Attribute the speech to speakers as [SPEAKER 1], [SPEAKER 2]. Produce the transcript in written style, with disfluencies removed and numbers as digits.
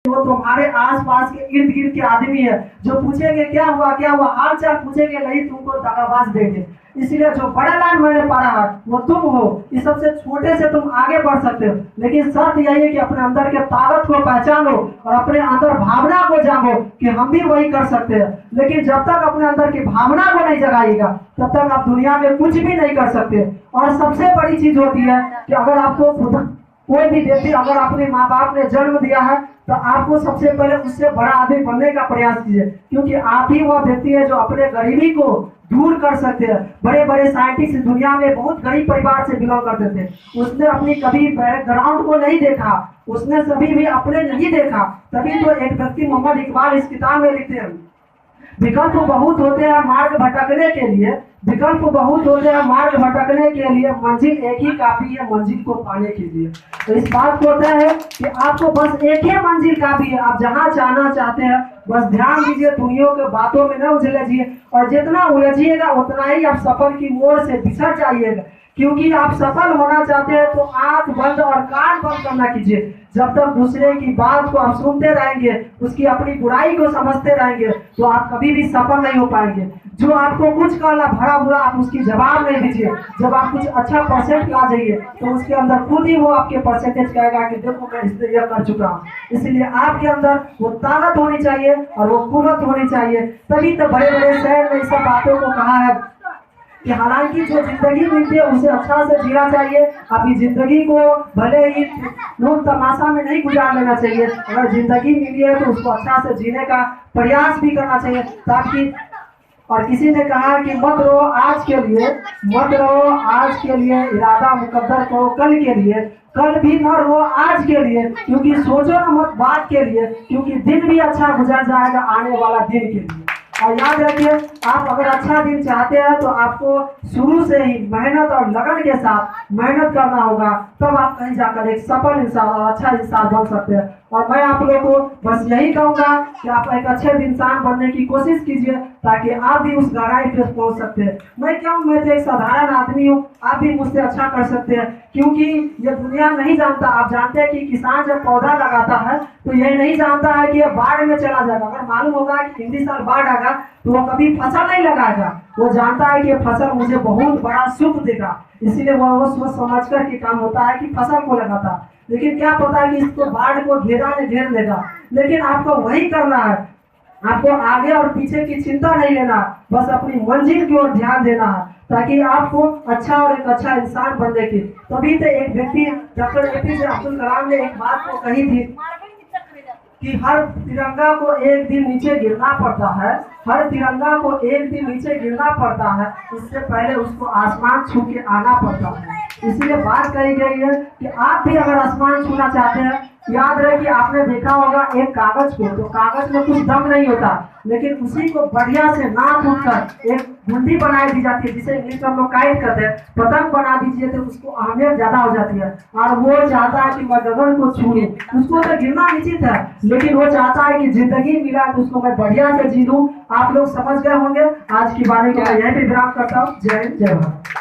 [SPEAKER 1] वो तुम्हारे आसपास के इर्द गिर्द के आदमी है, जो पूछेंगे क्या हुआ हाल चाल पूछेंगे, नहीं तुमको दगाबाज देंगे। इसीलिए जो बड़ा लाइन मैंने पढ़ा है वो तुम हो। इस सबसे छोटे से तुम आगे बढ़ सकते हो, लेकिन शर्त यही है कि अपने अंदर के ताकत को पहचानो और अपने अंदर भावना को जागो कि हम भी वही कर सकते हैं। लेकिन जब तक अपने अंदर की भावना को नहीं जगाइएगा तब तक आप दुनिया में कुछ भी नहीं कर सकते। और सबसे बड़ी चीज होती है कि अगर आपको कोई भी व्यक्ति, अगर अपने माँ बाप ने जन्म दिया है तो आपको सबसे पहले उससे बड़ा आदमी बनने का प्रयास कीजिए, क्योंकि आप ही वह व्यक्ति है जो अपने गरीबी को दूर कर सकते हैं। बड़े बड़े साइंटिस्ट दुनिया में बहुत गरीब परिवार से बिलोंग करते थे, उसने अपनी कभी बैकग्राउंड को नहीं देखा, उसने सभी भी अपने नहीं देखा। तभी तो एक व्यक्ति मोहम्मद इकबाल इस किताब में लिखते हैं, विकल्प बहुत होते हैं मार्ग भटकने के लिए, विकल्प बहुत होते हैं मार्ग भटकने के लिए, मंजिल एक ही काफी है मंजिल को पाने के लिए। तो इस बात को होता है कि आपको बस एक ही मंजिल काफी है। आप जहाँ जाना चाहते हैं बस ध्यान दीजिए, दुनिया के बातों में न उलझिए, और जितना उलझिएगा उतना ही आप सफल की मोड़ से बिछड़ जाइएगा। क्योंकि आप सफल होना चाहते हैं तो आंख बंद और कान बंद करना कीजिए। जब तक दूसरे की बात को आप सुनते रहेंगे, उसकी अपनी बुराई को समझते रहेंगे, तो आप कभी भी सफल नहीं हो पाएंगे। जो आपको कुछ कहना भरा बुरा, आप उसकी जवाब नहीं दीजिए। जब आप कुछ अच्छा परसेंट ला जाइए तो उसके अंदर खुद ही वो आपके परसेंटेज कहेगा कि देखो मैं इससे यह कर चुका हूँ। इसलिए आपके अंदर वो ताकत होनी चाहिए और वो कुव्वत होनी चाहिए। तभी तो बड़े बड़े शहर में इस सब बातों को कहा है कि हालांकि जो जिंदगी मिलती है उसे अच्छा से जीना चाहिए। अपनी जिंदगी को भले ही नूर तमाशा में नहीं गुजार लेना चाहिए, अगर जिंदगी मिली है तो उसको अच्छा से जीने का प्रयास भी करना चाहिए, ताकि। और किसी ने कहा कि मत रहो आज के लिए, मत रहो आज के लिए, इरादा मुकद्दर करो कल के लिए, कल भी न रहो आज के लिए, क्योंकि सोचो न मत बात के लिए, क्योंकि दिन भी अच्छा गुजर जाएगा आने वाला दिन के लिए। और याद रखिए, आप अगर अच्छा दिन चाहते हैं तो आपको शुरू से ही मेहनत और लगन के साथ मेहनत करना होगा, तब आप कहीं जाकर एक सफल इंसान और अच्छा इंसान बन सकते हैं। और मैं आप लोगों को बस यही कहूँगा कि आप एक अच्छे इंसान बनने की कोशिश कीजिए, ताकि आप भी उस गहराई पे पहुँच सकते हैं। मैं क्या हूँ, मैं तो एक साधारण आदमी हूँ, आप भी मुझसे अच्छा कर सकते हैं। क्योंकि ये दुनिया नहीं जानता, आप जानते हैं कि किसान जब पौधा लगाता है तो यह नहीं जानता है कि यह बाढ़ में चला जाएगा। अगर मालूम होगा कि हिंदी साल बाढ़ आएगा तो वो कभी फसल नहीं लगाएगा, वो जानता है कि ये फसल मुझे बहुत बड़ा सुख देगा, इसीलिए वो सोच समझ कर के काम होता है कि फसल को लगाता है। लेकिन क्या पता है कि इसको बाढ़ को घेर लेगा। लेकिन आपको वही करना है, आपको आगे और पीछे की चिंता नहीं लेना, बस अपनी मंजिल की ओर ध्यान देना है, ताकि आपको अच्छा और एक अच्छा इंसान बनने की। तभी तो एक व्यक्ति डॉक्टर APJ अब्दुल कलाम ने एक बात को कही थी कि हर तिरंगा को एक दिन नीचे गिरना पड़ता है, हर तिरंगा को एक दिन नीचे गिरना पड़ता है, इससे पहले उसको आसमान छू के आना पड़ता है। इसलिए बात कही गई है कि आप भी अगर आसमान छूना चाहते हैं, याद रहे कि आपने देखा होगा एक कागज को, तो कागज में कुछ दम नहीं होता, लेकिन उसी को बढ़िया से नाप उठकर एक गुंडी बनाई दी जाती है, जिसे इंग्लिश में हम लोग काइट कहते हैं। पतंग बना दीजिए तो उसको अहमियत ज्यादा हो जाती है, और वो चाहता है कि मैं गगन को छू लूं। उसको तो गिरना निश्चित है, लेकिन वो चाहता है कि जिंदगी मिला तो उसको मैं बढ़िया से जी लूं। आप लोग समझ गए होंगे। आज की बात को मैं यहीं पे विराम करता हूँ। जय हिंद, जय भारत।